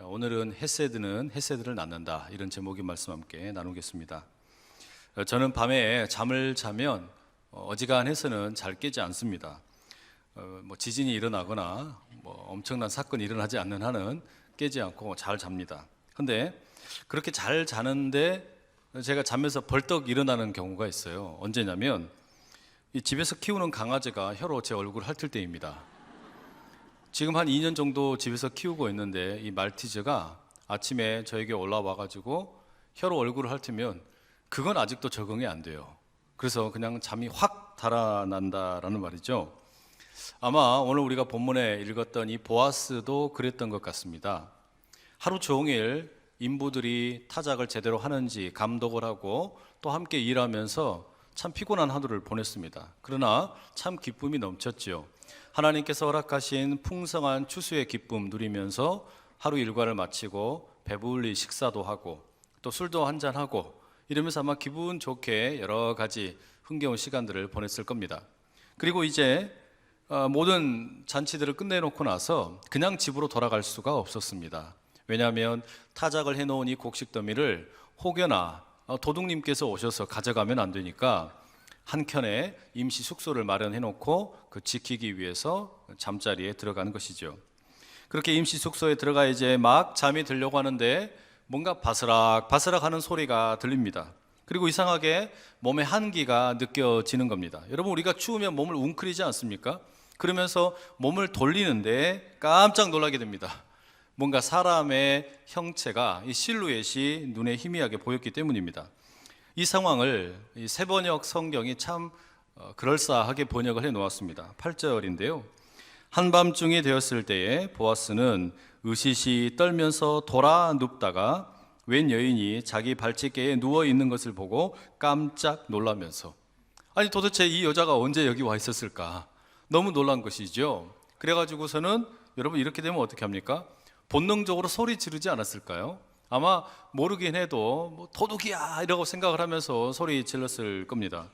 오늘은 헤세드는 헤세드를 낳는다, 이런 제목의 말씀 함께 나누겠습니다. 저는 밤에 잠을 자면 어지간해서는 잘 깨지 않습니다. 지진이 일어나거나 엄청난 사건이 일어나지 않는 한은 깨지 않고 잘 잡니다. 근데 그렇게 잘 자는데 제가 잠에서 벌떡 일어나는 경우가 있어요. 언제냐면 이 집에서 키우는 강아지가 혀로 제 얼굴을 핥을 때입니다. 지금 한 2년 정도 집에서 키우고 있는데 이 말티즈가 아침에 저에게 올라와 가지고 혀로 얼굴을 핥으면 그건 아직도 적응이 안 돼요. 그래서 그냥 잠이 확 달아난다라는 말이죠. 아마 오늘 우리가 본문에 읽었던 이 보아스도 그랬던 것 같습니다. 하루 종일 인부들이 타작을 제대로 하는지 감독을 하고 또 함께 일하면서 참 피곤한 하루를 보냈습니다. 그러나 참 기쁨이 넘쳤죠. 하나님께서 허락하신 풍성한 추수의 기쁨 누리면서 하루 일과를 마치고 배불리 식사도 하고 또 술도 한잔하고 이러면서 아마 기분 좋게 여러 가지 흥겨운 시간들을 보냈을 겁니다. 그리고 이제 모든 잔치들을 끝내놓고 나서 그냥 집으로 돌아갈 수가 없었습니다. 왜냐하면 타작을 해놓은 이 곡식 더미를 혹여나 도둑님께서 오셔서 가져가면 안 되니까 한켠에 임시 숙소를 마련해놓고 그 지키기 위해서 잠자리에 들어가는 것이죠. 그렇게 임시 숙소에 들어가 이제 막 잠이 들려고 하는데 뭔가 바스락바스락하는 소리가 들립니다. 그리고 이상하게 몸에 한기가 느껴지는 겁니다. 여러분, 우리가 추우면 몸을 웅크리지 않습니까? 그러면서 몸을 돌리는데 깜짝 놀라게 됩니다. 뭔가 사람의 형체가, 이 실루엣이 눈에 희미하게 보였기 때문입니다. 이 상황을 이 세번역 성경이 참 그럴싸하게 번역을 해 놓았습니다. 8절인데요. 한밤중이 되었을 때에 보아스는 으시시 떨면서 돌아 눕다가 웬 여인이 자기 발치개에 누워 있는 것을 보고 깜짝 놀라면서, 아니 도대체 이 여자가 언제 여기 와 있었을까? 너무 놀란 것이죠. 그래가지고서는 여러분, 이렇게 되면 어떻게 합니까? 본능적으로 소리 지르지 않았을까요? 아마 모르긴 해도 도둑이야 이라고 생각을 하면서 소리 질렀을 겁니다.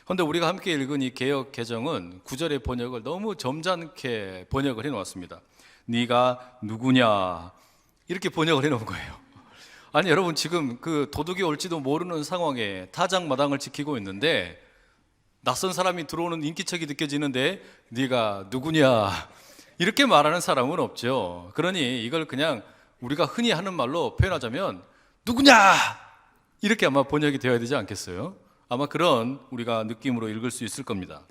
그런데 우리가 함께 읽은 이 개역 개정은 9절의 번역을 너무 점잖게 번역을 해놓았습니다. 네가 누구냐, 이렇게 번역을 해놓은 거예요. 아니 여러분, 지금 그 도둑이 올지도 모르는 상황에 타작마당을 지키고 있는데 낯선 사람이 들어오는 인기척이 느껴지는데 네가 누구냐, 이렇게 말하는 사람은 없죠. 그러니 이걸 그냥 우리가 흔히 하는 말로 표현하자면 누구냐, 이렇게 아마 번역이 되어야 되지 않겠어요? 아마 그런 우리가 느낌으로 읽을 수 있을 겁니다.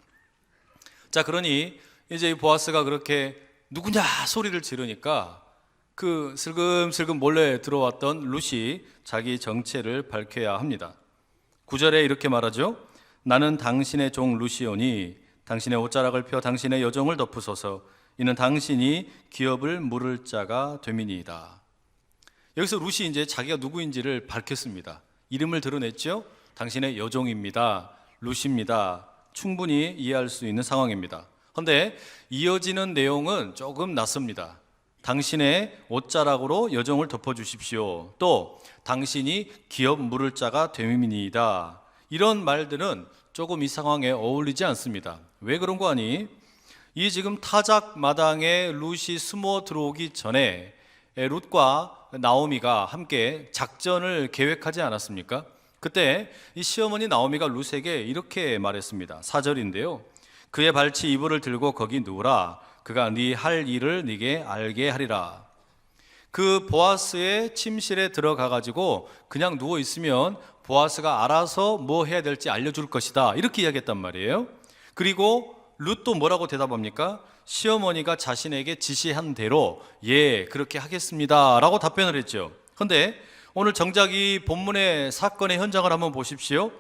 자, 그러니 이제 보아스가 그렇게 누구냐 소리를 지르니까 그 슬금슬금 몰래 들어왔던 룻이 자기 정체를 밝혀야 합니다. 9절에 이렇게 말하죠. 나는 당신의 종 룻이오니 당신의 옷자락을 펴 당신의 여종을 덮으소서. 이는 당신이 기업을 물을 자가 됨이니이다. 여기서 룻이 이제 자기가 누구인지를 밝혔습니다. 이름을 드러냈죠. 당신의 여종입니다. 룻입니다. 충분히 이해할 수 있는 상황입니다. 그런데 이어지는 내용은 조금 낯섭니다. 당신의 옷자락으로 여종을 덮어주십시오. 또 당신이 기업 물을 자가 됨이니이다. 이런 말들은 조금 이 상황에 어울리지 않습니다. 왜 그런 거 아니? 이 지금 타작 마당에 룻이 숨어 들어오기 전에 룻과 나오미가 함께 작전을 계획하지 않았습니까? 그때 이 시어머니 나오미가 룻에게 이렇게 말했습니다. 4절인데요. 그의 발치 이불을 들고 거기 누우라. 그가 네 할 일을 네게 알게 하리라. 그 보아스의 침실에 들어가 가지고 그냥 누워 있으면 보아스가 알아서 뭐 해야 될지 알려줄 것이다, 이렇게 이야기했단 말이에요. 그리고 룻도 뭐라고 대답합니까? 시어머니가 자신에게 지시한 대로 예, 그렇게 하겠습니다 라고 답변을 했죠. 그런데 오늘 정작 이 본문의 사건의 현장을 한번 보십시오.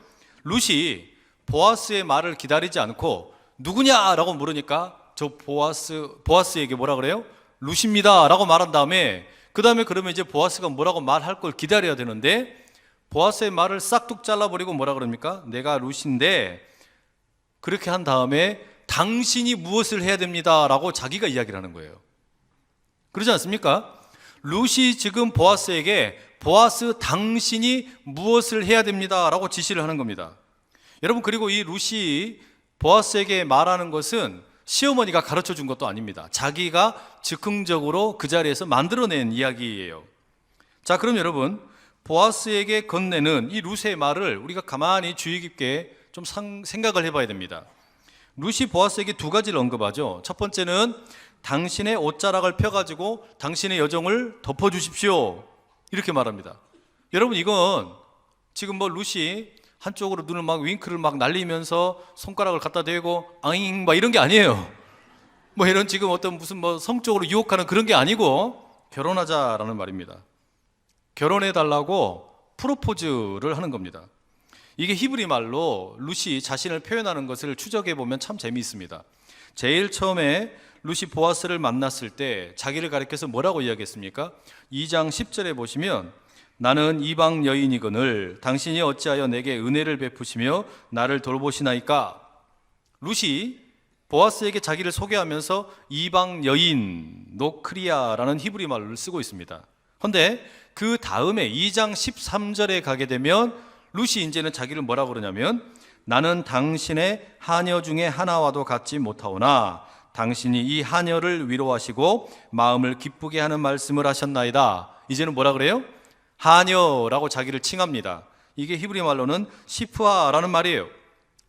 룻이 보아스의 말을 기다리지 않고 누구냐라고 물으니까 저 보아스에게 뭐라 그래요? 룻입니다 라고 말한 다음에 그 다음에 그러면 이제 보아스가 뭐라고 말할 걸 기다려야 되는데 보아스의 말을 싹둑 잘라버리고 뭐라 그럽니까? 내가 룻인데, 그렇게 한 다음에 당신이 무엇을 해야 됩니다 라고 자기가 이야기를 하는 거예요. 그러지 않습니까? 룻이 지금 보아스에게 보아스 당신이 무엇을 해야 됩니다 라고 지시를 하는 겁니다. 여러분, 그리고 이 룻이 보아스에게 말하는 것은 시어머니가 가르쳐 준 것도 아닙니다. 자기가 즉흥적으로 그 자리에서 만들어낸 이야기예요. 자, 그럼 여러분, 보아스에게 건네는 이 룻의 말을 우리가 가만히 주의 깊게 좀 생각을 해봐야 됩니다. 룻이 보아스에게 두 가지를 언급하죠. 첫 번째는 당신의 옷자락을 펴가지고 당신의 여종을 덮어주십시오, 이렇게 말합니다. 여러분, 이건 지금 뭐 룻이 한쪽으로 눈을 막 윙크를 막 날리면서 손가락을 갖다 대고 앙잉 막 이런 게 아니에요. 뭐 이런 지금 어떤 무슨 뭐 성적으로 유혹하는 그런 게 아니고 결혼하자라는 말입니다. 결혼해 달라고 프로포즈를 하는 겁니다. 이게 히브리 말로 룻이 자신을 표현하는 것을 추적해 보면 참 재미있습니다. 제일 처음에 룻이 보아스를 만났을 때 자기를 가리켜서 뭐라고 이야기했습니까? 2장 10절에 보시면 나는 이방 여인이거늘 당신이 어찌하여 내게 은혜를 베푸시며 나를 돌보시나이까. 룻이 보아스에게 자기를 소개하면서 이방 여인 노크리아라는 히브리 말을 쓰고 있습니다. 그런데 그 다음에 2장 13절에 가게 되면 룻이 이제는 자기를 뭐라고 그러냐면 나는 당신의 하녀 중에 하나와도 같지 못하오나 당신이 이 하녀를 위로하시고 마음을 기쁘게 하는 말씀을 하셨나이다. 이제는 뭐라 그래요? 하녀라고 자기를 칭합니다. 이게 히브리 말로는 시프아라는 말이에요.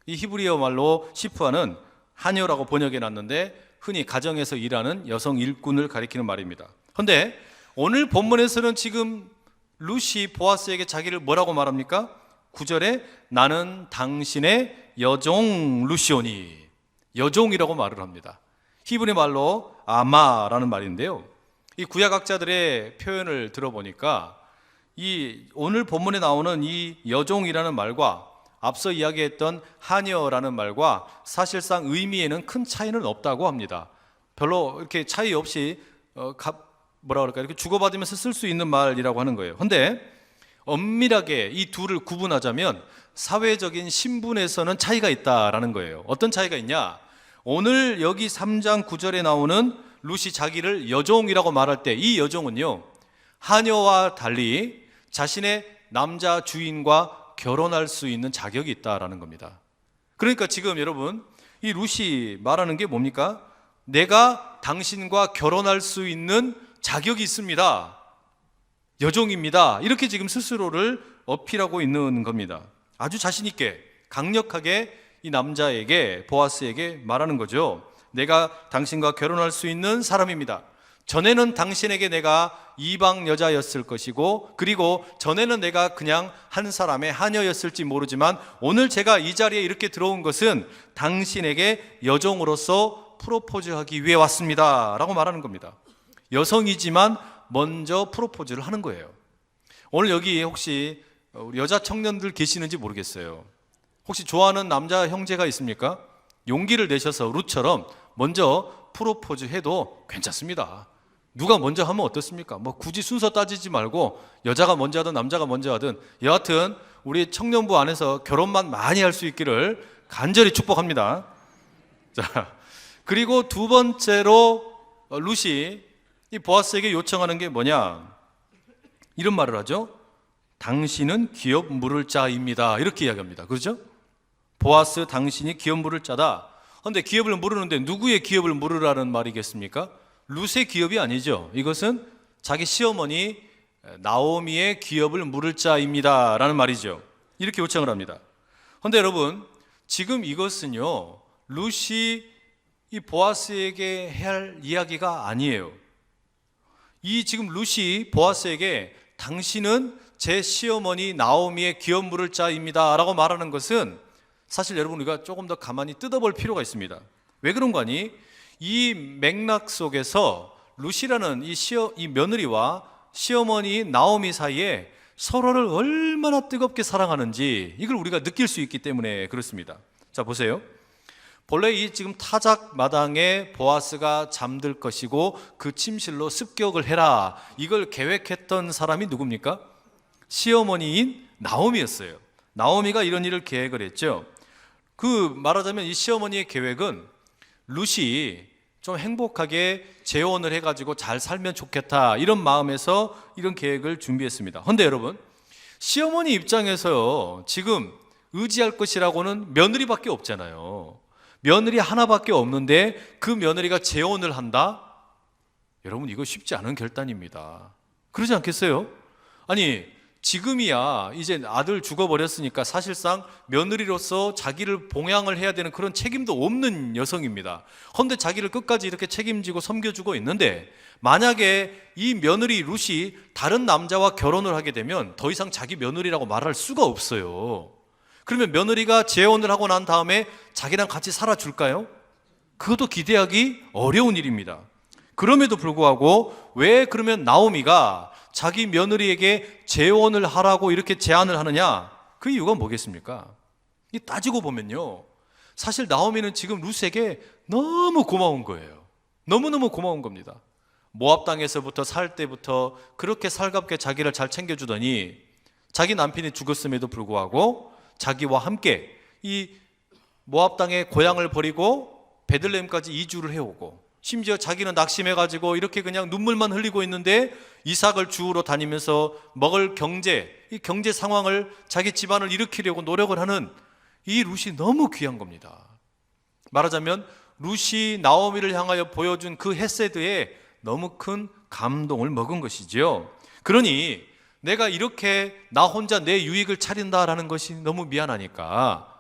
이 히브리어 말로 시프아는 하녀라고 번역해 놨는데 흔히 가정에서 일하는 여성 일꾼을 가리키는 말입니다. 그런데 오늘 본문에서는 지금 룻이 보아스에게 자기를 뭐라고 말합니까? 9절에 나는 당신의 여종 룻이오니, 여종이라고 말을 합니다. 히브리 말로 아마라는 말인데요, 이 구약학자들의 표현을 들어보니까 이 오늘 본문에 나오는 이 여종이라는 말과 앞서 이야기했던 하녀라는 말과 사실상 의미에는 큰 차이는 없다고 합니다. 별로 이렇게 차이 없이 뭐라 그럴까, 이렇게 주고받으면서 쓸 수 있는 말이라고 하는 거예요. 그런데 엄밀하게 이 둘을 구분하자면 사회적인 신분에서는 차이가 있다라는 거예요. 어떤 차이가 있냐? 오늘 여기 3장 9절에 나오는 룻이 자기를 여종이라고 말할 때 이 여종은요, 하녀와 달리 자신의 남자 주인과 결혼할 수 있는 자격이 있다라는 겁니다. 그러니까 지금 여러분, 이 룻이 말하는 게 뭡니까? 내가 당신과 결혼할 수 있는 자격이 있습니다, 여종입니다, 이렇게 지금 스스로를 어필하고 있는 겁니다. 아주 자신 있게 강력하게 이 남자에게, 보아스에게 말하는 거죠. 내가 당신과 결혼할 수 있는 사람입니다. 전에는 당신에게 내가 이방 여자였을 것이고, 그리고 전에는 내가 그냥 한 사람의 하녀였을지 모르지만 오늘 제가 이 자리에 이렇게 들어온 것은 당신에게 여종으로서 프로포즈하기 위해 왔습니다 라고 말하는 겁니다. 여성이지만 먼저 프로포즈를 하는 거예요. 오늘 여기 혹시 우리 여자 청년들 계시는지 모르겠어요. 혹시 좋아하는 남자 형제가 있습니까? 용기를 내셔서 룻처럼 먼저 프로포즈 해도 괜찮습니다. 누가 먼저 하면 어떻습니까? 뭐 굳이 순서 따지지 말고 여자가 먼저 하든 남자가 먼저 하든 여하튼 우리 청년부 안에서 결혼만 많이 할 수 있기를 간절히 축복합니다. 자, 그리고 두 번째로 룻이 이 보아스에게 요청하는 게 뭐냐? 이런 말을 하죠. 당신은 기업 물을 자입니다, 이렇게 이야기합니다. 그렇죠? 보아스, 당신이 기업 물을 자다. 그런데 기업을 물으는데 누구의 기업을 물으라는 말이겠습니까? 룻의 기업이 아니죠. 이것은 자기 시어머니 나오미의 기업을 물을 자입니다 라는 말이죠. 이렇게 요청을 합니다. 그런데 여러분, 지금 이것은요, 룻이 이 보아스에게 해야 할 이야기가 아니에요. 이 지금 룻이 보아스에게 당신은 제 시어머니 나오미의 기업 물을 자입니다 라고 말하는 것은 사실 여러분, 우리가 조금 더 가만히 뜯어볼 필요가 있습니다. 왜 그런 거니? 이 맥락 속에서 룻이라는 이 며느리와 시어머니 나오미 사이에 서로를 얼마나 뜨겁게 사랑하는지 이걸 우리가 느낄 수 있기 때문에 그렇습니다. 자, 보세요. 본래 이 지금 타작 마당에 보아스가 잠들 것이고 그 침실로 습격을 해라, 이걸 계획했던 사람이 누굽니까? 시어머니인 나오미였어요. 나오미가 이런 일을 계획을 했죠. 그 말하자면 이 시어머니의 계획은 룻이 좀 행복하게 재혼을 해가지고 잘 살면 좋겠다, 이런 마음에서 이런 계획을 준비했습니다. 그런데 여러분, 시어머니 입장에서 지금 의지할 것이라고는 며느리밖에 없잖아요. 며느리 하나밖에 없는데 그 며느리가 재혼을 한다? 여러분, 이거 쉽지 않은 결단입니다. 그러지 않겠어요? 아니, 지금이야 이제 아들 죽어버렸으니까 사실상 며느리로서 자기를 봉양을 해야 되는 그런 책임도 없는 여성입니다. 헌데 자기를 끝까지 이렇게 책임지고 섬겨주고 있는데, 만약에 이 며느리 룻이 다른 남자와 결혼을 하게 되면 더 이상 자기 며느리라고 말할 수가 없어요. 그러면 며느리가 재혼을 하고 난 다음에 자기랑 같이 살아줄까요? 그것도 기대하기 어려운 일입니다. 그럼에도 불구하고 왜 그러면 나오미가 자기 며느리에게 재혼을 하라고 이렇게 제안을 하느냐? 그 이유가 뭐겠습니까? 따지고 보면요, 사실 나오미는 지금 룻에게 너무 고마운 거예요. 너무너무 고마운 겁니다. 모압 땅에서부터 살 때부터 그렇게 살갑게 자기를 잘 챙겨주더니 자기 남편이 죽었음에도 불구하고 자기와 함께 이 모압 땅의 고향을 버리고 베들레헴까지 이주를 해오고, 심지어 자기는 낙심해가지고 이렇게 그냥 눈물만 흘리고 있는데 이삭을 주우러 다니면서 먹을 이 경제 상황을, 자기 집안을 일으키려고 노력을 하는 이 룻이 너무 귀한 겁니다. 말하자면 룻이 나오미를 향하여 보여준 그 헤세드에 너무 큰 감동을 먹은 것이죠. 그러니 내가 이렇게 나 혼자 내 유익을 차린다라는 것이 너무 미안하니까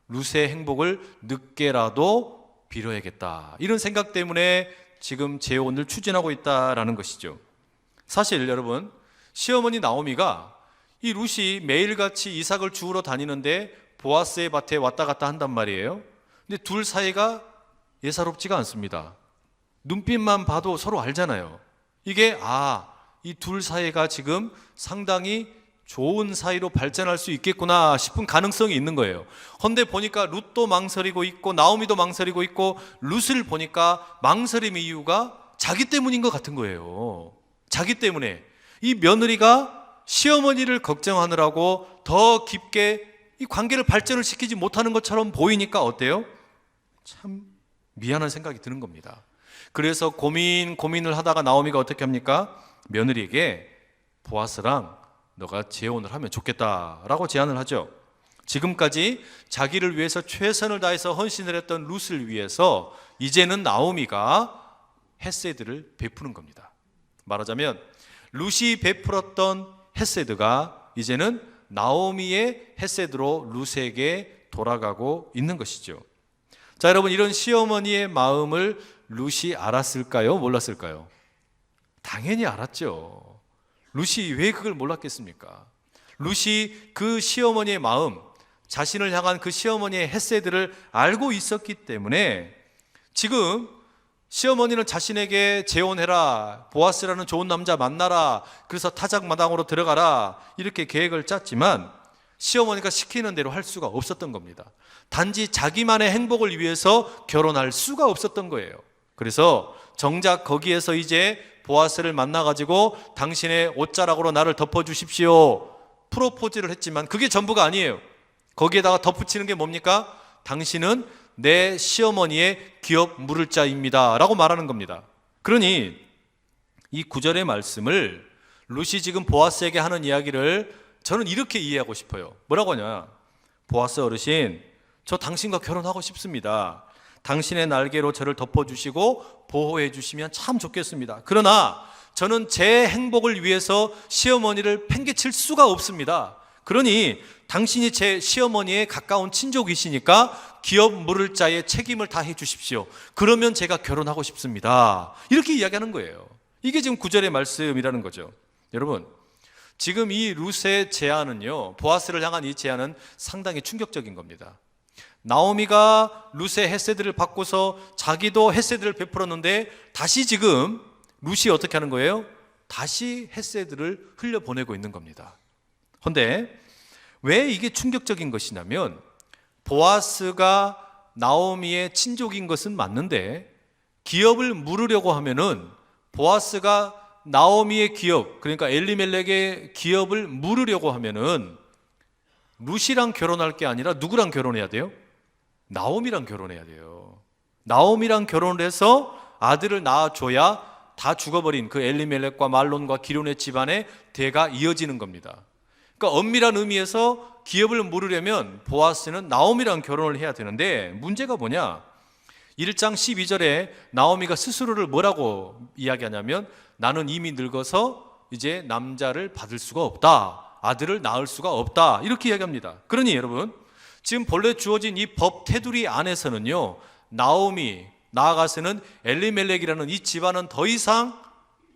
룻의 행복을 늦게라도 빌어야겠다, 이런 생각 때문에 지금 재혼을 추진하고 있다라는 것이죠. 사실 여러분, 시어머니 나오미가 이 룻이 매일같이 이삭을 주우러 다니는데 보아스의 밭에 왔다 갔다 한단 말이에요. 근데 둘 사이가 예사롭지가 않습니다. 눈빛만 봐도 서로 알잖아요. 이게 이 둘 사이가 지금 상당히 좋은 사이로 발전할 수 있겠구나 싶은 가능성이 있는 거예요. 헌데 보니까 룻도 망설이고 있고 나오미도 망설이고 있고, 룻을 보니까 망설임의 이유가 자기 때문인 것 같은 거예요. 자기 때문에 이 며느리가 시어머니를 걱정하느라고 더 깊게 이 관계를 발전을 시키지 못하는 것처럼 보이니까 어때요? 참 미안한 생각이 드는 겁니다. 그래서 고민을 하다가 나오미가 어떻게 합니까? 며느리에게 보아스랑 너가 재혼을 하면 좋겠다라고 제안을 하죠. 지금까지 자기를 위해서 최선을 다해서 헌신을 했던 룻을 위해서 이제는 나오미가 헤세드를 베푸는 겁니다. 말하자면 룻이 베풀었던 헤세드가 이제는 나오미의 헤세드로 룻에게 돌아가고 있는 것이죠. 자, 여러분, 이런 시어머니의 마음을 룻이 알았을까요? 몰랐을까요? 당연히 알았죠. 룻이 왜 그걸 몰랐겠습니까? 룻이 그 시어머니의 마음, 자신을 향한 그 시어머니의 헤세드를 알고 있었기 때문에 지금 시어머니는 자신에게 재혼해라, 보아스라는 좋은 남자 만나라, 그래서 타작마당으로 들어가라, 이렇게 계획을 짰지만 시어머니가 시키는 대로 할 수가 없었던 겁니다. 단지 자기만의 행복을 위해서 결혼할 수가 없었던 거예요. 그래서 정작 거기에서 이제 보아스를 만나가지고 당신의 옷자락으로 나를 덮어주십시오, 프로포즈를 했지만 그게 전부가 아니에요. 거기에다가 덧붙이는 게 뭡니까? 당신은 내 시어머니의 기업 물을 자입니다 라고 말하는 겁니다. 그러니 이 9절의 말씀을, 룻이 지금 보아스에게 하는 이야기를 저는 이렇게 이해하고 싶어요. 뭐라고 하냐? 보아스 어르신, 저 당신과 결혼하고 싶습니다. 당신의 날개로 저를 덮어주시고 보호해 주시면 참 좋겠습니다. 그러나 저는 제 행복을 위해서 시어머니를 팽개칠 수가 없습니다. 그러니 당신이 제 시어머니의 가까운 친족이시니까 기업 물을 자의 책임을 다해 주십시오. 그러면 제가 결혼하고 싶습니다. 이렇게 이야기하는 거예요. 이게 지금 9절의 말씀이라는 거죠. 여러분, 지금 이 룻의 제안은요, 보아스를 향한 이 제안은 상당히 충격적인 겁니다. 나오미가 룻의 헤세드를 받고서 자기도 헤세드를 베풀었는데 다시 지금 룻이 어떻게 하는 거예요? 다시 헤세드를 흘려보내고 있는 겁니다. 그런데 왜 이게 충격적인 것이냐면, 보아스가 나오미의 친족인 것은 맞는데 기업을 물으려고 하면은 보아스가 나오미의 기업, 그러니까 엘리멜렉의 기업을 물으려고 하면은 룻이랑 결혼할 게 아니라 누구랑 결혼해야 돼요? 나오미랑 결혼해야 돼요. 나오미랑 결혼을 해서 아들을 낳아줘야 다 죽어버린 그 엘리멜렉과 말론과 기론의 집안의 대가 이어지는 겁니다. 그러니까 엄밀한 의미에서 기업을 물으려면 보아스는 나오미랑 결혼을 해야 되는데, 문제가 뭐냐? 1장 12절에 나오미가 스스로를 뭐라고 이야기하냐면, 나는 이미 늙어서 이제 남자를 받을 수가 없다, 아들을 낳을 수가 없다, 이렇게 이야기합니다. 그러니 여러분, 지금 본래 주어진 이 법 테두리 안에서는요, 나오미, 나아가서는 엘리멜렉이라는 이 집안은 더 이상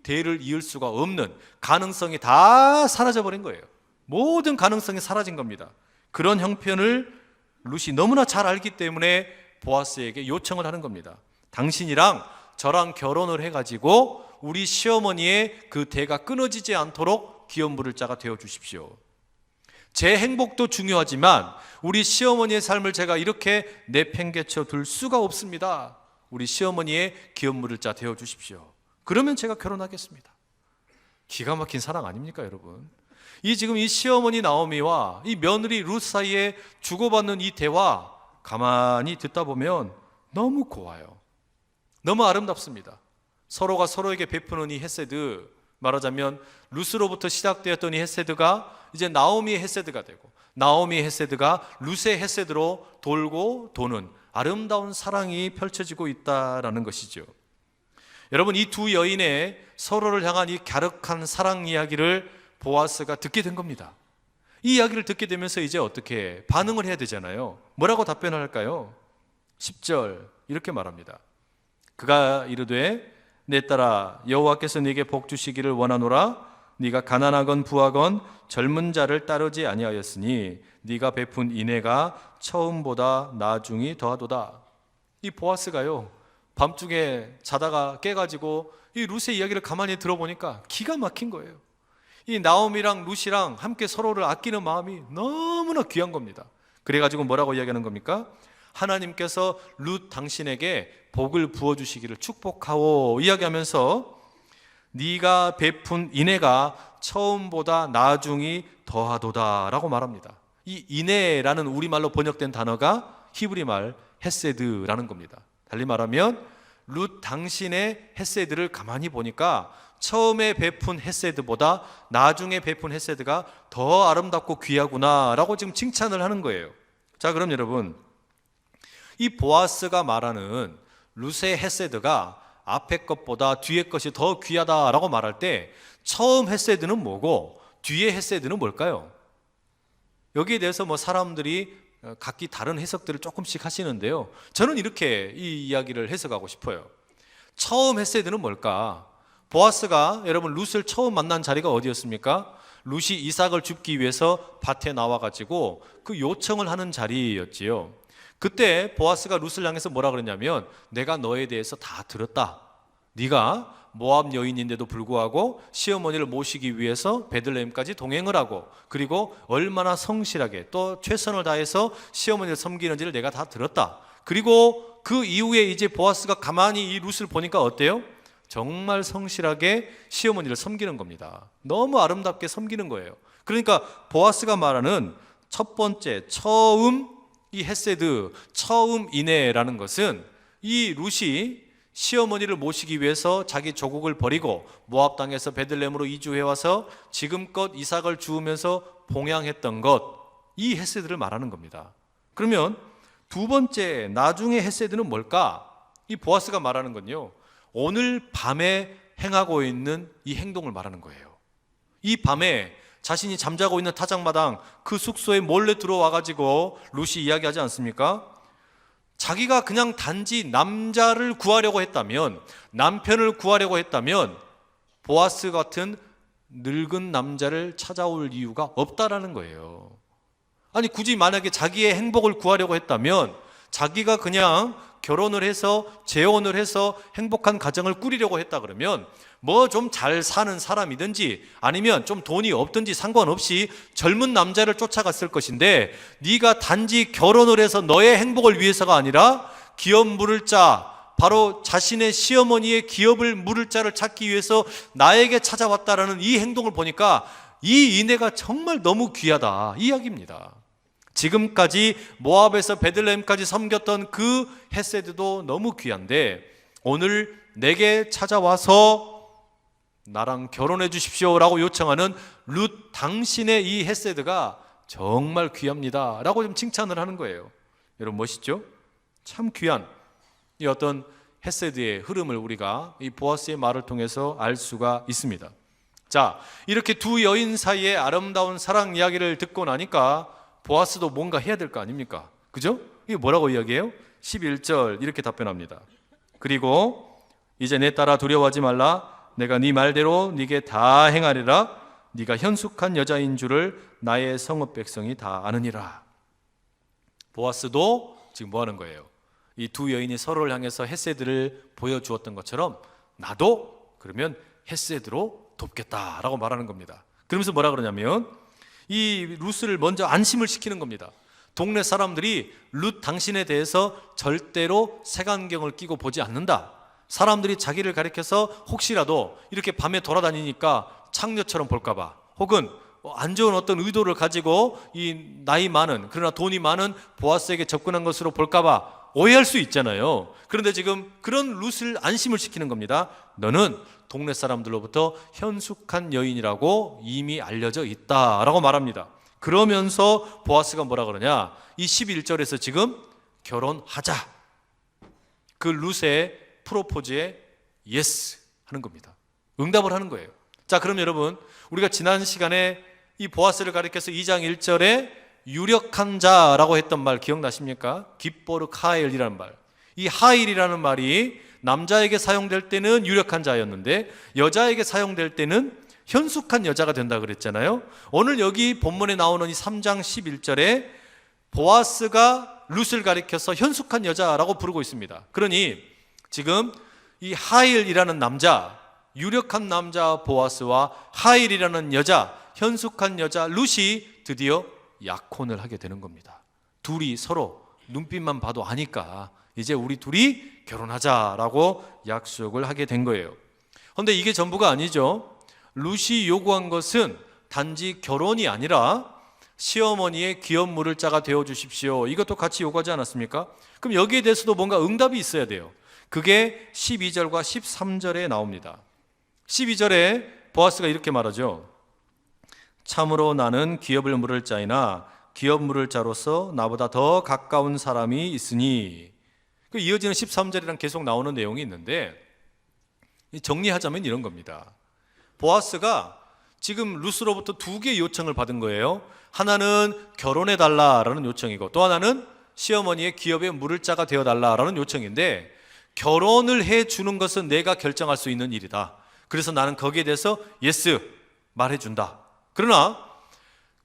대를 이을 수가 없는, 가능성이 다 사라져버린 거예요. 모든 가능성이 사라진 겁니다. 그런 형편을 룻이 너무나 잘 알기 때문에 보아스에게 요청을 하는 겁니다. 당신이랑 저랑 결혼을 해가지고 우리 시어머니의 그 대가 끊어지지 않도록 기업 물을 자가 되어 주십시오. 제 행복도 중요하지만 우리 시어머니의 삶을 제가 이렇게 내팽개쳐 둘 수가 없습니다. 우리 시어머니의 기업 물을 자 되어 주십시오. 그러면 제가 결혼하겠습니다. 기가 막힌 사랑 아닙니까, 여러분? 지금 이 시어머니 나오미와 이 며느리 룻 사이에 주고받는 이 대화, 가만히 듣다 보면 너무 고와요. 너무 아름답습니다. 서로가 서로에게 베푸는 이 헤세드, 말하자면 룻으로부터 시작되었던 이 헤세드가 이제 나오미의 헤세드가 되고, 나오미의 헤세드가 룻의 헤세드로 돌고 도는 아름다운 사랑이 펼쳐지고 있다라는 것이죠. 여러분, 이 두 여인의 서로를 향한 이 갸륵한 사랑 이야기를 보아스가 듣게 된 겁니다. 이 이야기를 듣게 되면서 이제 어떻게 반응을 해야 되잖아요. 뭐라고 답변을 할까요? 10절 이렇게 말합니다. 그가 이르되 내 딸아, 여호와께서 네게 복 주시기를 원하노라. 네가 가난하건 부하건 젊은 자를 따르지 아니하였으니 네가 베푼 인애가 처음보다 나중이 더하도다. 이 보아스가요, 밤중에 자다가 깨가지고 이 룻의 이야기를 가만히 들어보니까 기가 막힌 거예요. 이 나오미랑 룻이랑 함께 서로를 아끼는 마음이 너무나 귀한 겁니다. 그래가지고 뭐라고 이야기하는 겁니까? 하나님께서 룻 당신에게 복을 부어주시기를 축복하오 이야기하면서 네가 베푼 인애가 처음보다 나중이 더하도다 라고 말합니다. 이 인애라는 우리말로 번역된 단어가 히브리 말 헤세드라는 겁니다. 달리 말하면 룻 당신의 헤세드를 가만히 보니까 처음에 베푼 헤세드보다 나중에 베푼 헤세드가 더 아름답고 귀하구나 라고 지금 칭찬을 하는 거예요. 자, 그럼 여러분, 이 보아스가 말하는 룻의 헤세드가 앞에 것보다 뒤에 것이 더 귀하다라고 말할 때 처음 헤세드는 뭐고 뒤에 헤세드는 뭘까요? 여기에 대해서 사람들이 각기 다른 해석들을 조금씩 하시는데요, 저는 이렇게 이 이야기를 해석하고 싶어요. 처음 헤세드는 뭘까? 보아스가 여러분 룻을 처음 만난 자리가 어디였습니까? 룻이 이삭을 줍기 위해서 밭에 나와가지고 그 요청을 하는 자리였지요. 그때 보아스가 룻을 향해서 뭐라 그랬냐면, 내가 너에 대해서 다 들었다. 네가 모압 여인인데도 불구하고 시어머니를 모시기 위해서 베들레헴까지 동행을 하고, 그리고 얼마나 성실하게 또 최선을 다해서 시어머니를 섬기는지를 내가 다 들었다. 그리고 그 이후에 이제 보아스가 가만히 이 룻을 보니까 어때요? 정말 성실하게 시어머니를 섬기는 겁니다. 너무 아름답게 섬기는 거예요. 그러니까 보아스가 말하는 첫 번째 처음 이 헤세드, 처음 인애라는 것은 이 룻이 시어머니를 모시기 위해서 자기 조국을 버리고 모압 땅에서 베들레헴으로 이주해 와서 지금껏 이삭을 주우면서 봉양했던 것, 이 헤세드를 말하는 겁니다. 그러면 두 번째 나중에 헤세드는 뭘까? 이 보아스가 말하는 건요, 오늘 밤에 행하고 있는 이 행동을 말하는 거예요. 이 밤에 자신이 잠자고 있는 타작마당 그 숙소에 몰래 들어와가지고 룻이 이야기하지 않습니까? 자기가 그냥 단지 남자를 구하려고 했다면, 남편을 구하려고 했다면 보아스 같은 늙은 남자를 찾아올 이유가 없다라는 거예요. 아니, 굳이 만약에 자기의 행복을 구하려고 했다면 자기가 그냥 결혼을 해서 재혼을 해서 행복한 가정을 꾸리려고 했다 그러면 좀 잘 사는 사람이든지 아니면 좀 돈이 없든지 상관없이 젊은 남자를 쫓아갔을 것인데, 네가 단지 결혼을 해서 너의 행복을 위해서가 아니라 기업 물을 자, 바로 자신의 시어머니의 기업을 물을 자를 찾기 위해서 나에게 찾아왔다라는 이 행동을 보니까 이 인애가 정말 너무 귀하다, 이 이야기입니다. 지금까지 모압에서 베들레헴까지 섬겼던 그 헤세드도 너무 귀한데 오늘 내게 찾아와서 나랑 결혼해 주십시오라고 요청하는 룻 당신의 이 헤세드가 정말 귀합니다 라고 좀 칭찬을 하는 거예요. 여러분 멋있죠? 참 귀한 이 어떤 헤세드의 흐름을 우리가 이 보아스의 말을 통해서 알 수가 있습니다. 자, 이렇게 두 여인 사이의 아름다운 사랑 이야기를 듣고 나니까 보아스도 뭔가 해야 될 거 아닙니까? 그죠? 이게 뭐라고 이야기해요? 11절 이렇게 답변합니다. 그리고 이제 내 딸아 두려워하지 말라. 내가 네 말대로 네게 다 행하리라. 네가 현숙한 여자인 줄을 나의 성읍 백성이 다 아느니라. 보아스도 지금 뭐 하는 거예요? 이 두 여인이 서로를 향해서 헤세드를 보여주었던 것처럼 나도 그러면 헤세드로 돕겠다라고 말하는 겁니다. 그러면서 뭐라 그러냐면 이 룻을 먼저 안심을 시키는 겁니다. 동네 사람들이 룻 당신에 대해서 절대로 색안경을 끼고 보지 않는다. 사람들이 자기를 가리켜서 혹시라도 이렇게 밤에 돌아다니니까 창녀처럼 볼까봐, 혹은 안 좋은 어떤 의도를 가지고 이 나이 많은 그러나 돈이 많은 보아스에게 접근한 것으로 볼까봐 오해할 수 있잖아요. 그런데 지금 그런 룻을 안심을 시키는 겁니다. 너는 동네 사람들로부터 현숙한 여인이라고 이미 알려져 있다라고 말합니다. 그러면서 보아스가 뭐라 그러냐, 이 11절에서 지금 결혼하자, 그 룻의 프로포즈에 예스 하는 겁니다. 응답을 하는 거예요. 자, 그럼 여러분, 우리가 지난 시간에 이 보아스를 가리켜서 2장 1절에 유력한 자라고 했던 말 기억나십니까? 깁보르 카일이라는 말. 이 하일이라는 말이 남자에게 사용될 때는 유력한 자였는데 여자에게 사용될 때는 현숙한 여자가 된다 그랬잖아요. 오늘 여기 본문에 나오는 이 3장 11절에 보아스가 룻을 가리켜서 현숙한 여자라고 부르고 있습니다. 그러니 지금 이 하일이라는 남자, 유력한 남자 보아스와 하일이라는 여자, 현숙한 여자 룻이 드디어 약혼을 하게 되는 겁니다. 둘이 서로 눈빛만 봐도 아니까 이제 우리 둘이 결혼하자라고 약속을 하게 된 거예요. 그런데 이게 전부가 아니죠. 룻이 요구한 것은 단지 결혼이 아니라 시어머니의 기업 물을 자가 되어 주십시오, 이것도 같이 요구하지 않았습니까? 그럼 여기에 대해서도 뭔가 응답이 있어야 돼요. 그게 12절과 13절에 나옵니다. 12절에 보아스가 이렇게 말하죠. 참으로 나는 기업을 물을 자이나 기업 물을 자로서 나보다 더 가까운 사람이 있으니. 이어지는 13절이랑 계속 나오는 내용이 있는데 정리하자면 이런 겁니다. 보아스가 지금 룻으로부터 두 개의 요청을 받은 거예요. 하나는 결혼해 달라라는 요청이고 또 하나는 시어머니의 기업에 물을 자가 되어 달라라는 요청인데, 결혼을 해 주는 것은 내가 결정할 수 있는 일이다. 그래서 나는 거기에 대해서 예스 말해 준다. 그러나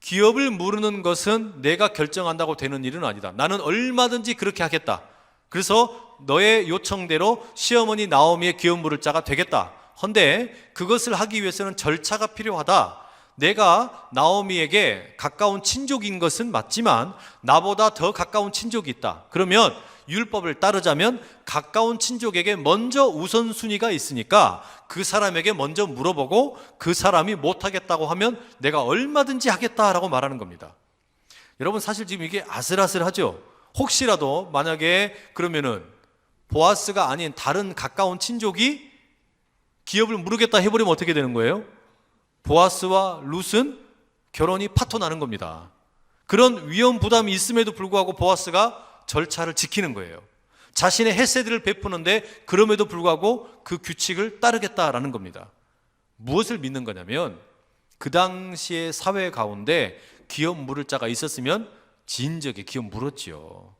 기업을 물으는 것은 내가 결정한다고 되는 일은 아니다. 나는 얼마든지 그렇게 하겠다. 그래서 너의 요청대로 시어머니 나오미의 기업 물을 자가 되겠다. 헌데 그것을 하기 위해서는 절차가 필요하다. 내가 나오미에게 가까운 친족인 것은 맞지만 나보다 더 가까운 친족이 있다. 그러면 율법을 따르자면 가까운 친족에게 먼저 우선순위가 있으니까 그 사람에게 먼저 물어보고 그 사람이 못하겠다고 하면 내가 얼마든지 하겠다라고 말하는 겁니다. 여러분, 사실 지금 이게 아슬아슬하죠. 혹시라도 만약에 그러면은 보아스가 아닌 다른 가까운 친족이 기업을 물으겠다 해버리면 어떻게 되는 거예요? 보아스와 룻은 결혼이 파토나는 겁니다. 그런 위험 부담이 있음에도 불구하고 보아스가 절차를 지키는 거예요. 자신의 헤세드를 베푸는데 그럼에도 불구하고 그 규칙을 따르겠다라는 겁니다. 무엇을 믿는 거냐면 그 당시의 사회 가운데 기업 물을 자가 있었으면 진즉에 기업 물었지요.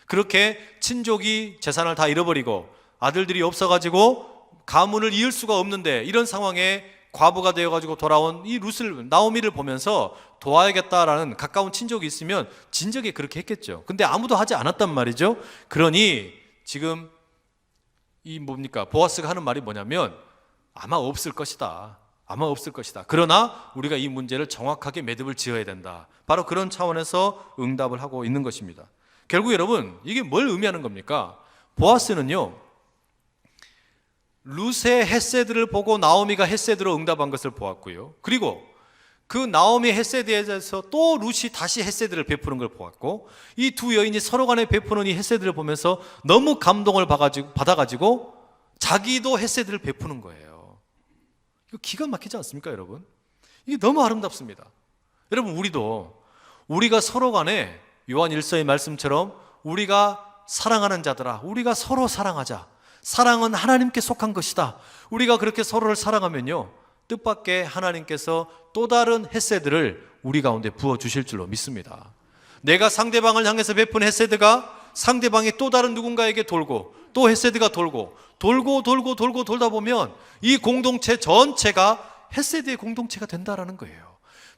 그렇게 친족이 재산을 다 잃어버리고 아들들이 없어가지고 가문을 이을 수가 없는데 이런 상황에 과부가 되어가지고 돌아온 이 룻을, 나오미를 보면서 도와야겠다라는 가까운 친족이 있으면 진작에 그렇게 했겠죠. 근데 아무도 하지 않았단 말이죠. 그러니 지금 이 뭡니까? 보아스가 하는 말이 뭐냐면 아마 없을 것이다. 아마 없을 것이다. 그러나 우리가 이 문제를 정확하게 매듭을 지어야 된다. 바로 그런 차원에서 응답을 하고 있는 것입니다. 결국 여러분, 이게 뭘 의미하는 겁니까? 보아스는요, 룻의 헤세드를 보고 나오미가 헤세드로 응답한 것을 보았고요. 그리고 그 나오미 헤세드에 대해서 또 룻이 다시 헤세드를 베푸는 걸 보았고, 이 두 여인이 서로 간에 베푸는 이 헤세드를 보면서 너무 감동을 받아가지고 자기도 헤세드를 베푸는 거예요. 이거 기가 막히지 않습니까, 여러분? 이게 너무 아름답습니다. 여러분, 우리가 서로 간에 요한 1서의 말씀처럼 우리가 사랑하는 자들아, 우리가 서로 사랑하자. 사랑은 하나님께 속한 것이다. 우리가 그렇게 서로를 사랑하면요, 뜻밖의 하나님께서 또 다른 헤세드를 우리 가운데 부어주실 줄로 믿습니다. 내가 상대방을 향해서 베푼 헤세드가 상대방이 또 다른 누군가에게 돌고, 또 헤세드가 돌고 돌다 보면 이 공동체 전체가 헤세드의 공동체가 된다라는 거예요.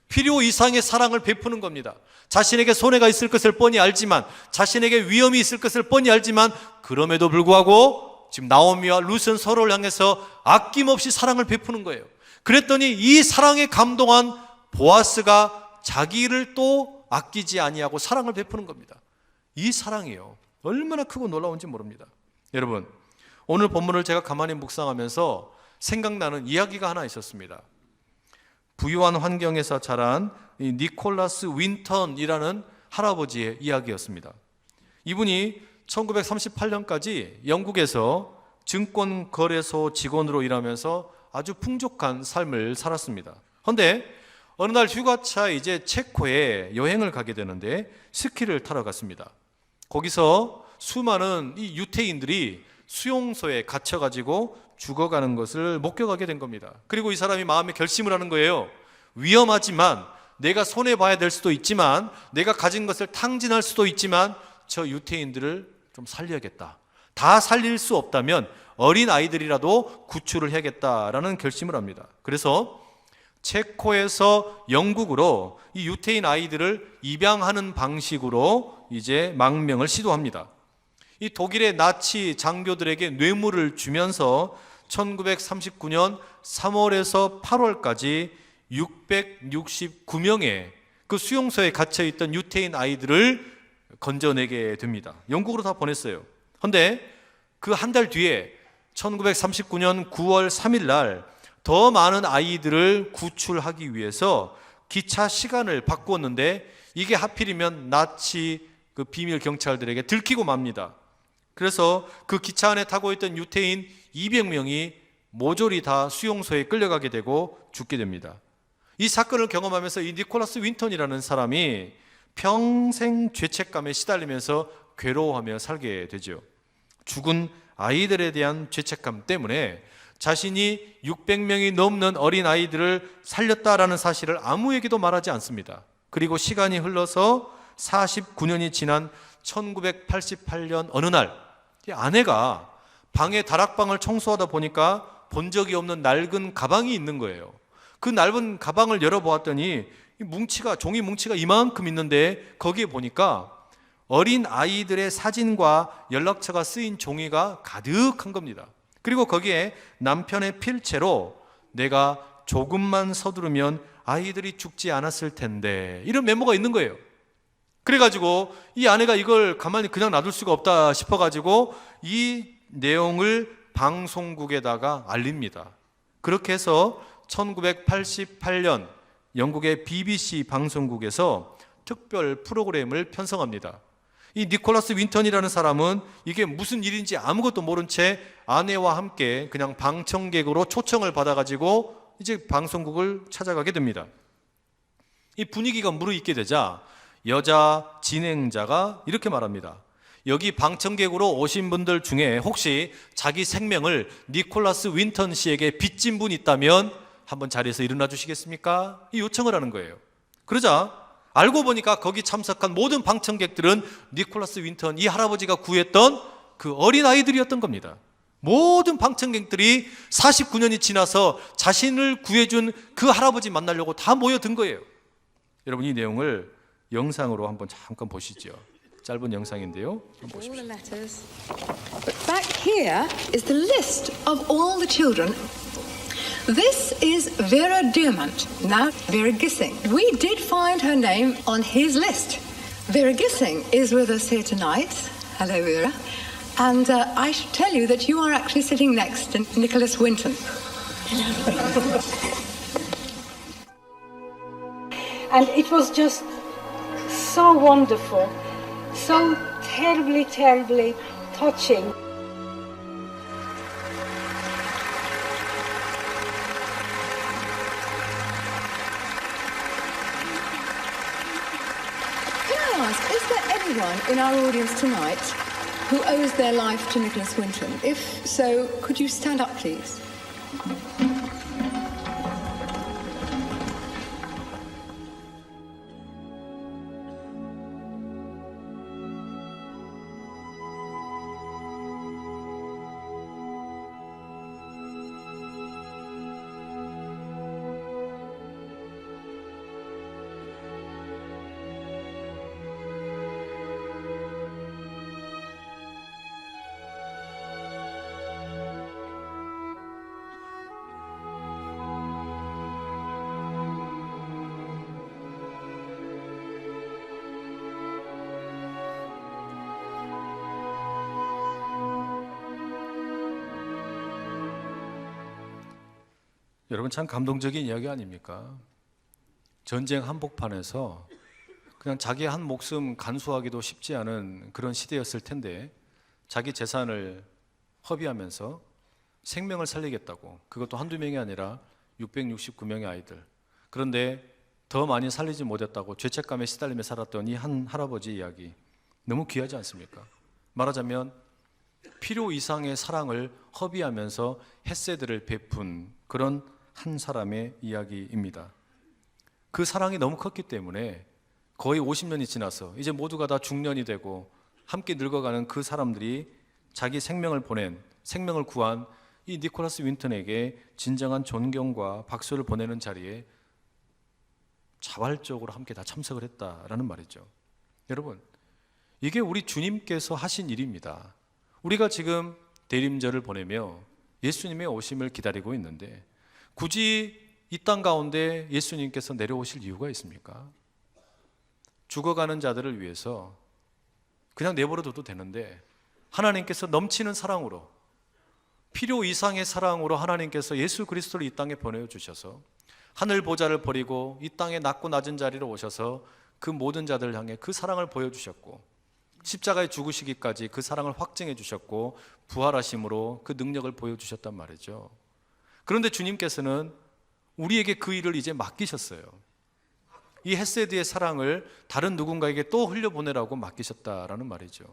필요 이상의 사랑을 베푸는 겁니다. 자신에게 손해가 있을 것을 뻔히 알지만, 자신에게 위험이 있을 것을 뻔히 알지만, 그럼에도 불구하고 지금 나오미와 룻은 서로를 향해서 아낌없이 사랑을 베푸는 거예요. 그랬더니 이 사랑에 감동한 보아스가 자기를 또 아끼지 아니하고 사랑을 베푸는 겁니다. 이 사랑이요, 얼마나 크고 놀라운지 모릅니다. 여러분, 오늘 본문을 제가 가만히 묵상하면서 생각나는 이야기가 하나 있었습니다. 부유한 환경에서 자란 이 니콜라스 윈턴이라는 할아버지의 이야기였습니다. 이분이 1938년까지 영국에서 증권거래소 직원으로 일하면서 아주 풍족한 삶을 살았습니다. 그런데 어느 날 휴가차 이제 체코에 여행을 가게 되는데 스키를 타러 갔습니다. 거기서 수많은 이 유태인들이 수용소에 갇혀가지고 죽어가는 것을 목격하게 된 겁니다. 그리고 이 사람이 마음에 결심을 하는 거예요. 위험하지만, 내가 손해봐야 될 수도 있지만, 내가 가진 것을 탕진할 수도 있지만, 저 유태인들을 좀 살려야겠다. 다 살릴 수 없다면 어린 아이들이라도 구출을 해야겠다라는 결심을 합니다. 그래서 체코에서 영국으로 이 유태인 아이들을 입양하는 방식으로 이제 망명을 시도합니다. 이 독일의 나치 장교들에게 뇌물을 주면서 1939년 3월에서 8월까지 669명의 그 수용소에 갇혀있던 유태인 아이들을 건져내게 됩니다. 영국으로 다 보냈어요. 그런데 그 한 달 뒤에 1939년 9월 3일 날 더 많은 아이들을 구출하기 위해서 기차 시간을 바꾸었는데, 이게 하필이면 나치 그 비밀 경찰들에게 들키고 맙니다. 그래서 그 기차 안에 타고 있던 유태인 200명이 모조리 다 수용소에 끌려가게 되고 죽게 됩니다. 이 사건을 경험하면서 이 니콜라스 윈턴이라는 사람이 평생 죄책감에 시달리면서 괴로워하며 살게 되죠. 죽은 아이들에 대한 죄책감 때문에 자신이 600명이 넘는 어린 아이들을 살렸다라는 사실을 아무에게도 말하지 않습니다. 그리고 시간이 흘러서 49년이 지난 1988년 어느 날, 이 아내가 방에 다락방을 청소하다 보니까 본 적이 없는 낡은 가방이 있는 거예요. 그 낡은 가방을 열어보았더니 종이 뭉치가 이만큼 있는데, 거기에 보니까 어린 아이들의 사진과 연락처가 쓰인 종이가 가득한 겁니다. 그리고 거기에 남편의 필체로 내가 조금만 서두르면 아이들이 죽지 않았을 텐데, 이런 메모가 있는 거예요. 그래가지고 이 아내가 이걸 가만히 그냥 놔둘 수가 없다 싶어가지고 이 내용을 방송국에다가 알립니다. 그렇게 해서 1988년 영국의 BBC 방송국에서 특별 프로그램을 편성합니다. 이 니콜라스 윈턴이라는 사람은 이게 무슨 일인지 아무것도 모른 채 아내와 함께 그냥 방청객으로 초청을 받아가지고 이제 방송국을 찾아가게 됩니다. 이 분위기가 무르익게 되자 여자 진행자가 이렇게 말합니다. 여기 방청객으로 오신 분들 중에 혹시 자기 생명을 니콜라스 윈턴 씨에게 빚진 분 있다면 한번 자리에서 일어나 주시겠습니까? 이 요청을 하는 거예요. 그러자 알고 보니까 거기 참석한 모든 방청객들은 니콜라스 윈턴, 이 할아버지가 구했던 그 어린 아이들이었던 겁니다. 모든 방청객들이 49년이 지나서 자신을 구해준 그 할아버지 만나려고 다 모여든 거예요. 여러분, 이 내용을 영상으로 한번 잠깐 보시죠. 짧은 영상인데요. 한번 보십시오. But back here is the list of all the children. This is Vera Diamant, now Vera Gissing. We did find her name on his list. Vera Gissing is with us here tonight. Hello, Vera. And I should tell you that you are actually sitting next to Nicholas Winton. And it was just so wonderful, so terribly, terribly touching. ask, is there anyone in our audience tonight who owes their life to Nicholas Winton? If so, could you stand up, please? 여러분 참 감동적인 이야기 아닙니까? 전쟁 한복판에서 그냥 자기 한 목숨 간수하기도 쉽지 않은 그런 시대였을 텐데 자기 재산을 허비하면서 생명을 살리겠다고, 그것도 한두 명이 아니라 669명의 아이들, 그런데 더 많이 살리지 못했다고 죄책감에 시달리며 살았던 이 한 할아버지 이야기 너무 귀하지 않습니까? 말하자면 필요 이상의 사랑을 허비하면서 햇새들을 베푼 그런 한 사람의 이야기입니다. 그 사랑이 너무 컸기 때문에 거의 50년이 지나서 이제 모두가 다 중년이 되고 함께 늙어가는 그 사람들이 자기 생명을 구한 이 니콜라스 윈턴에게 진정한 존경과 박수를 보내는 자리에 자발적으로 함께 다 참석을 했다라는 말이죠. 여러분, 이게 우리 주님께서 하신 일입니다. 우리가 지금 대림절을 보내며 예수님의 오심을 기다리고 있는데 굳이 이 땅 가운데 예수님께서 내려오실 이유가 있습니까? 죽어가는 자들을 위해서 그냥 내버려둬도 되는데 하나님께서 넘치는 사랑으로, 필요 이상의 사랑으로 하나님께서 예수 그리스도를 이 땅에 보내주셔서 하늘 보좌를 버리고 이 땅에 낮고 낮은 자리로 오셔서 그 모든 자들을 향해 그 사랑을 보여주셨고 십자가에 죽으시기까지 그 사랑을 확증해 주셨고 부활하심으로 그 능력을 보여주셨단 말이죠. 그런데 주님께서는 우리에게 그 일을 이제 맡기셨어요. 이 헷세드의 사랑을 다른 누군가에게 또 흘려보내라고 맡기셨다라는 말이죠.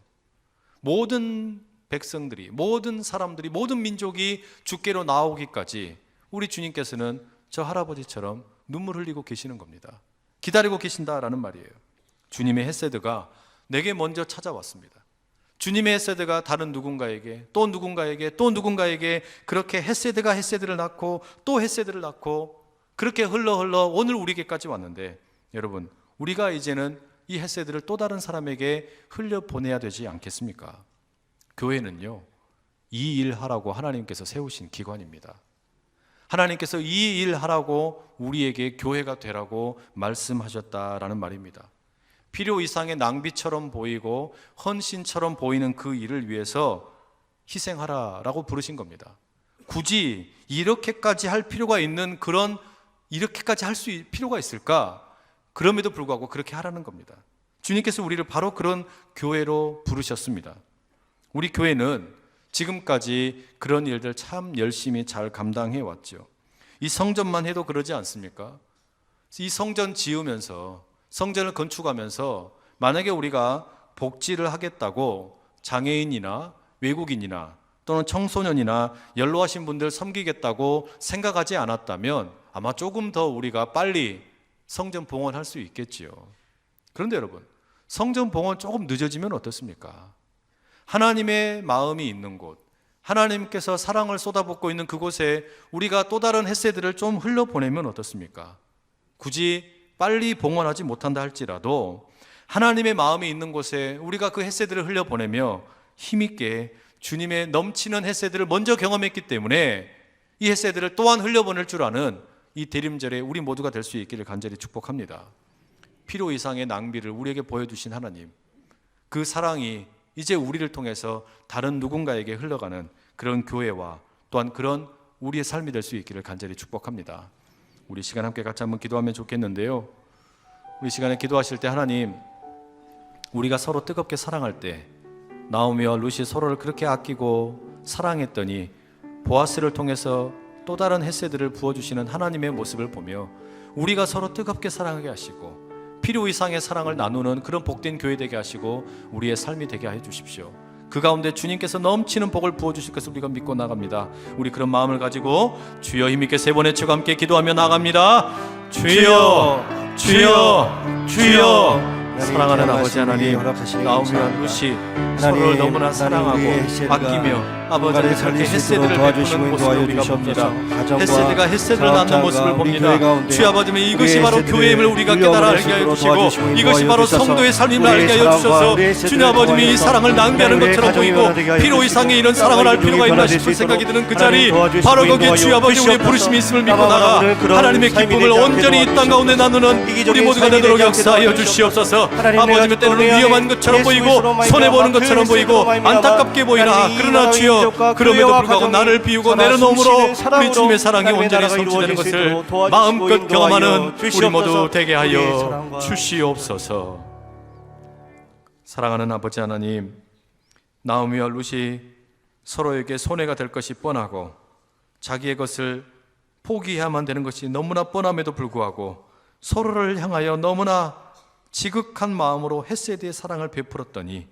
모든 백성들이, 모든 사람들이, 모든 민족이 주께로 나오기까지 우리 주님께서는 저 할아버지처럼 눈물 흘리고 계시는 겁니다. 기다리고 계신다라는 말이에요. 주님의 헷세드가 내게 먼저 찾아왔습니다. 주님의 헷세드가 다른 누군가에게 또 누군가에게 또 누군가에게 그렇게 헷세드가 헷세드를 낳고 또 헷세드를 낳고 그렇게 흘러 오늘 우리에게까지 왔는데, 여러분, 우리가 이제는 이 헷세드를 또 다른 사람에게 흘려보내야 되지 않겠습니까? 교회는요, 이 일 하라고 하나님께서 세우신 기관입니다. 하나님께서 이 일 하라고 우리에게 교회가 되라고 말씀하셨다라는 말입니다. 필요 이상의 낭비처럼 보이고 헌신처럼 보이는 그 일을 위해서 희생하라라고 부르신 겁니다. 굳이 이렇게까지 할 필요가 있는 이렇게까지 할 수 필요가 있을까? 그럼에도 불구하고 그렇게 하라는 겁니다. 주님께서 우리를 바로 그런 교회로 부르셨습니다. 우리 교회는 지금까지 그런 일들 참 열심히 잘 감당해 왔죠. 이 성전만 해도 그러지 않습니까? 이 성전 지으면서, 성전을 건축하면서 만약에 우리가 복지를 하겠다고 장애인이나 외국인이나 또는 청소년이나 연로하신 분들 섬기겠다고 생각하지 않았다면 아마 조금 더 우리가 빨리 성전 봉헌할 수 있겠지요. 그런데 여러분, 성전 봉헌 조금 늦어지면 어떻습니까? 하나님의 마음이 있는 곳, 하나님께서 사랑을 쏟아붓고 있는 그곳에 우리가 또 다른 헷세들을 좀 흘려보내면 어떻습니까? 굳이 빨리 봉헌하지 못한다 할지라도 하나님의 마음이 있는 곳에 우리가 그 헷세들을 흘려보내며 힘있게 주님의 넘치는 헷세들을 먼저 경험했기 때문에 이 헷세들을 또한 흘려보낼 줄 아는 이 대림절에 우리 모두가 될 수 있기를 간절히 축복합니다. 필요 이상의 낭비를 우리에게 보여주신 하나님, 그 사랑이 이제 우리를 통해서 다른 누군가에게 흘러가는 그런 교회와 또한 그런 우리의 삶이 될 수 있기를 간절히 축복합니다. 우리 시간 함께 같이 한번 기도하면 좋겠는데요, 우리 시간에 기도하실 때 하나님, 우리가 서로 뜨겁게 사랑할 때 나오미와 룻이 서로를 그렇게 아끼고 사랑했더니 보아스를 통해서 또 다른 헷세들을 부어주시는 하나님의 모습을 보며 우리가 서로 뜨겁게 사랑하게 하시고 필요 이상의 사랑을 나누는 그런 복된 교회 되게 하시고 우리의 삶이 되게 해 주십시오. 그 가운데 주님께서 넘치는 복을 부어주실 것을 우리가 믿고 나갑니다. 우리 그런 마음을 가지고 주여 힘있게 세 번 외치고 함께 기도하며 나갑니다. 주여 주여 주여. 사랑하는 아버지 하나님, 나오미와 루시 서로를 너무나 사랑하고 아끼며 아버지를 그렇게 헤세드를 베푸는 모습을 우리가 봅니다. 헤세드가 헤세드를 낳는 모습을 봅니다. 주 아버지는 이것이 바로 교회임을 우리가 깨달아 알게 하여 주시고 이것이 바로 성도의 삶임을 알게 하여 주셔서 주님 아버님이 이 사랑을 낭비하는 것처럼 보이고 필요 이상의 이런 사랑을 할 필요가 있나 싶은 생각이 드는 그 자리, 바로 거기에 주 아버지 우리의 부르심이 있음을 믿고 나가 하나님의 기쁨을 온전히 이 땅 가운데 나누는 우리 모두가 되도록 역사하여 주시옵소서. 아버지의 때로는 위험한 것처럼 보이고 손해보는 것처럼 보이고 안타깝게 보이나 그러나 주여 그럼에도 불구하고 나를 비우고 내려놓음으로 우리 주님의 사랑이 온전히 성취되는 것을 마음껏 경험하는 우리 모두 되게 하여 주시옵소서. 사랑하는 아버지 하나님, 나오미와 룻이 서로에게 손해가 될 것이 뻔하고 자기의 것을 포기해야만 되는 것이 너무나 뻔함에도 불구하고 서로를 향하여 너무나 지극한 마음으로 헤세드의 사랑을 베풀었더니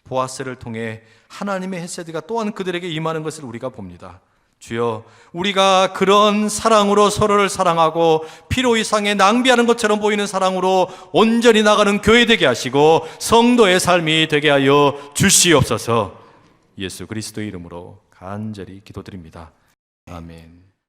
보아스를 통해 하나님의 헤세드가 또한 그들에게 임하는 것을 우리가 봅니다. 주여, 우리가 그런 사랑으로 서로를 사랑하고 필요 이상의 낭비하는 것처럼 보이는 사랑으로 온전히 나가는 교회 되게 하시고 성도의 삶이 되게 하여 주시옵소서. 예수 그리스도의 이름으로 간절히 기도드립니다. 아멘.